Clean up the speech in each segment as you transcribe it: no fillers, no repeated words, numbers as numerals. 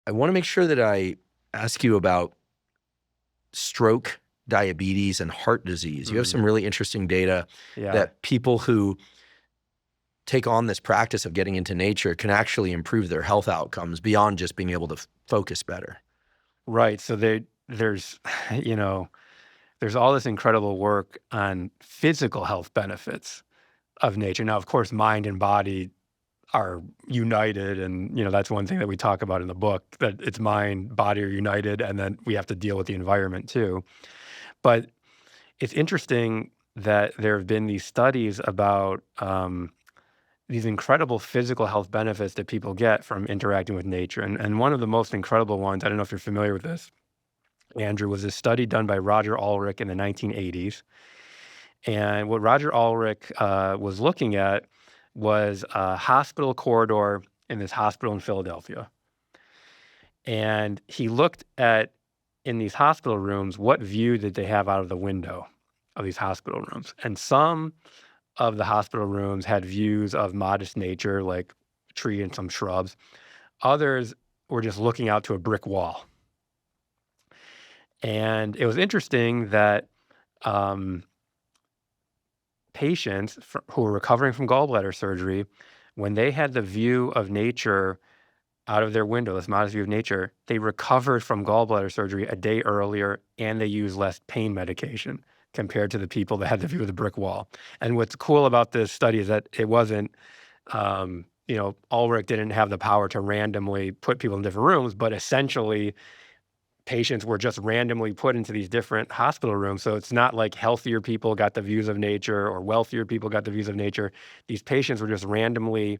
I want to make sure that I ask you about stroke, diabetes, and heart disease. You have some really interesting data that people who take on this practice of getting into nature can actually improve their health outcomes beyond just being able to focus better. Right. So there's, there's all this incredible work on physical health benefits of nature. Now, of course, mind and body are united. And, that's one thing that we talk about in the book, that it's mind, body are united, and then we have to deal with the environment too. But it's interesting that there have been these studies about these incredible physical health benefits that people get from interacting with nature. And one of the most incredible ones, I don't know if you're familiar with this, Andrew, was a study done by Roger Ulrich in the 1980s. And what Roger Ulrich was looking at was a hospital corridor in this hospital in Philadelphia. And he looked at, in these hospital rooms, what view did they have out of the window of these hospital rooms? And some of the hospital rooms had views of modest nature, like a tree and some shrubs. Others were just looking out to a brick wall. And it was interesting that patients who were recovering from gallbladder surgery, when they had the view of nature out of their window, this modest view of nature, they recovered from gallbladder surgery a day earlier, and they used less pain medication compared to the people that had the view of the brick wall. And what's cool about this study is that it wasn't, Ulrich didn't have the power to randomly put people in different rooms, but essentially patients were just randomly put into these different hospital rooms. So it's not like healthier people got the views of nature or wealthier people got the views of nature. These patients were just randomly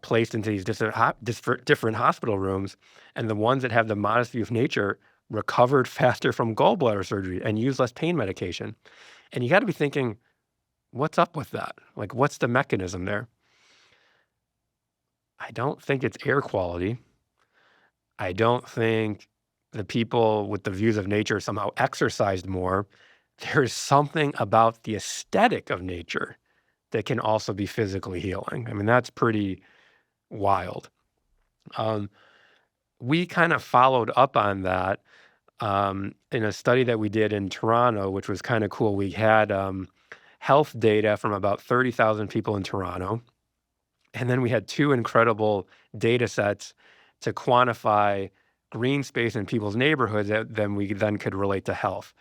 placed into these different hospital rooms. And the ones that have the modest view of nature recovered faster from gallbladder surgery and used less pain medication. And you got to be thinking, what's up with that? Like, what's the mechanism there? I don't think it's air quality. I don't think the people with the views of nature somehow exercised more. There's something about the aesthetic of nature that can also be physically healing. I mean, that's pretty wild. We kind of followed up on that in a study that we did in Toronto, which was kind of cool. We had health data from about 30,000 people in Toronto. And then we had two incredible data sets to quantify green space in people's neighborhoods that then we then could relate to health.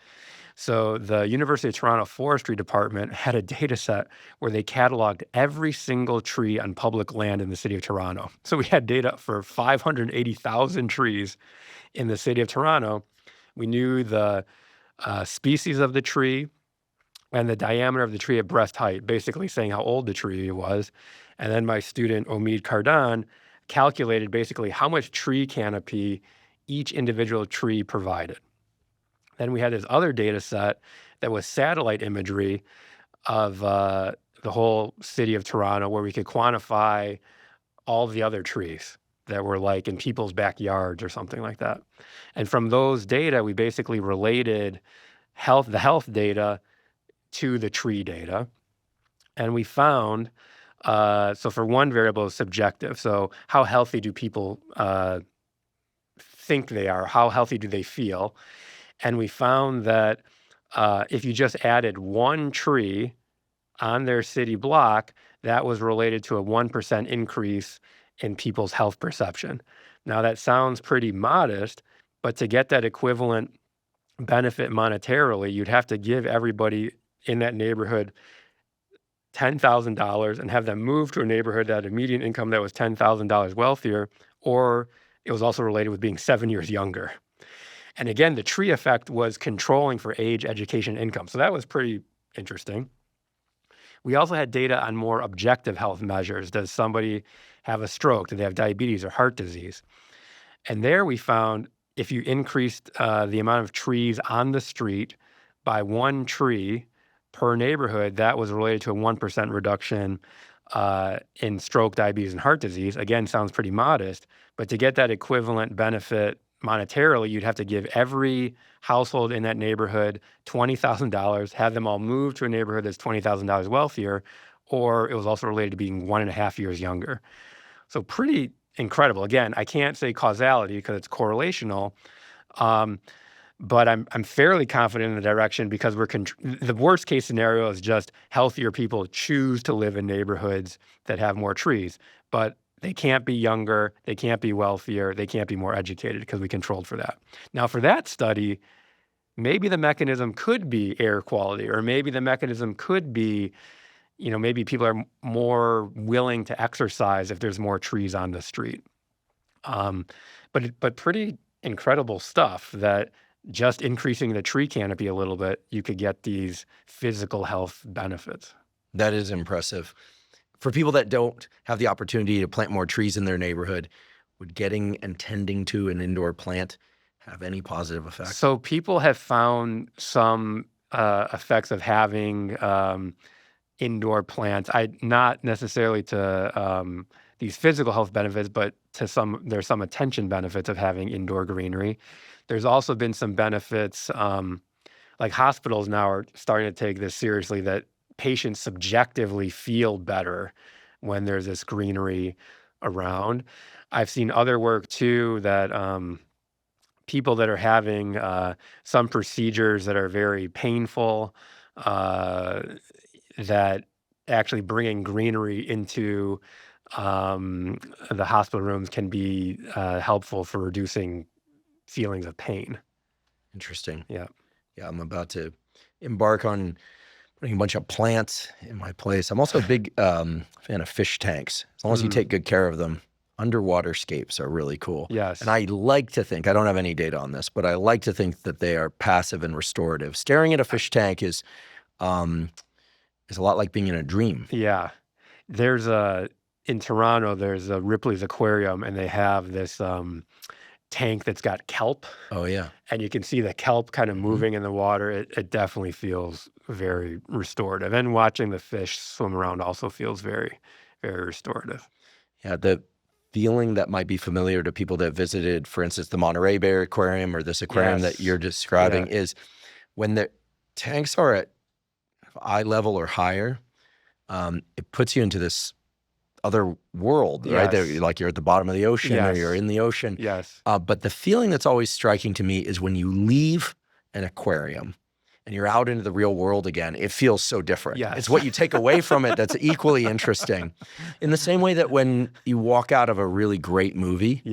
So the University of Toronto Forestry Department had a data set where they cataloged every single tree on public land in the city of Toronto. So we had data for 580,000 trees in the city of Toronto. We knew the species of the tree and the diameter of the tree at breast height, basically saying how old the tree was. And then my student, Omid Kardan, calculated basically how much tree canopy each individual tree provided. Then we had this other data set that was satellite imagery of the whole city of Toronto, where we could quantify all the other trees that were like in people's backyards or something like that. And from those data, we basically related the health data to the tree data. And we found, so for one variable, subjective. So how healthy do people think they are? How healthy do they feel? And we found that if you just added one tree on their city block, that was related to a 1% increase in people's health perception. Now, that sounds pretty modest, but to get that equivalent benefit monetarily, you'd have to give everybody in that neighborhood $10,000 and have them move to a neighborhood that had a median income that was $10,000 wealthier, or it was also related with being 7 years younger. And again, the tree effect was controlling for age, education, income. So that was pretty interesting. We also had data on more objective health measures. Does somebody have a stroke? Do they have diabetes or heart disease? And there we found if you increased the amount of trees on the street by one tree per neighborhood, that was related to a 1% reduction in stroke, diabetes, and heart disease. Again, sounds pretty modest, but to get that equivalent benefit monetarily, you'd have to give every household in that neighborhood $20,000, have them all move to a neighborhood that's $20,000 wealthier, or it was also related to being 1.5 years younger. So pretty incredible. Again, I can't say causality because it's correlational, but I'm fairly confident in the direction because the worst case scenario is just healthier people choose to live in neighborhoods that have more trees, but they can't be younger, they can't be wealthier, they can't be more educated because we controlled for that. Now, for that study, maybe the mechanism could be air quality, or maybe the mechanism could be, maybe people are more willing to exercise if there's more trees on the street. But pretty incredible stuff that just increasing the tree canopy a little bit, you could get these physical health benefits. That is impressive. For people that don't have the opportunity to plant more trees in their neighborhood, would getting and tending to an indoor plant have any positive effects? So people have found some effects of having indoor plants. Not necessarily to these physical health benefits, but there's some attention benefits of having indoor greenery. There's also been some benefits, like hospitals now are starting to take this seriously, that patients subjectively feel better when there's this greenery around. I've seen other work too that people that are having some procedures that are very painful, that actually bringing greenery into the hospital rooms can be helpful for reducing feelings of pain. Interesting. Yeah. Yeah, I'm about to embark on putting a bunch of plants in my place. I'm also a big fan of fish tanks. As long as you take good care of them, underwater scapes are really cool. Yes. And I like to think, I don't have any data on this, but I like to think that they are passive and restorative. Staring at a fish tank is a lot like being in a dream. Yeah. In Toronto, there's a Ripley's Aquarium, and they have this tank that's got kelp. Oh, yeah. And you can see the kelp kind of moving in the water. It definitely feels very restorative. And watching the fish swim around also feels very, very restorative. Yeah, the feeling that might be familiar to people that visited, for instance, the Monterey Bay Aquarium or this aquarium that you're describing is when the tanks are at eye level or higher, it puts you into this other world, right? Like you're at the bottom of the ocean or you're in the ocean. Yes. But the feeling that's always striking to me is when you leave an aquarium and you're out into the real world again, it feels so different. Yes. It's what you take away from it that's equally interesting. In the same way that when you walk out of a really great movie,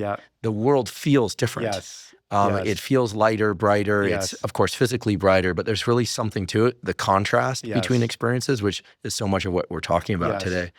the world feels different. Yes. It feels lighter, brighter. It's, of course, physically brighter, but there's really something to it, the contrast between experiences, which is so much of what we're talking about today.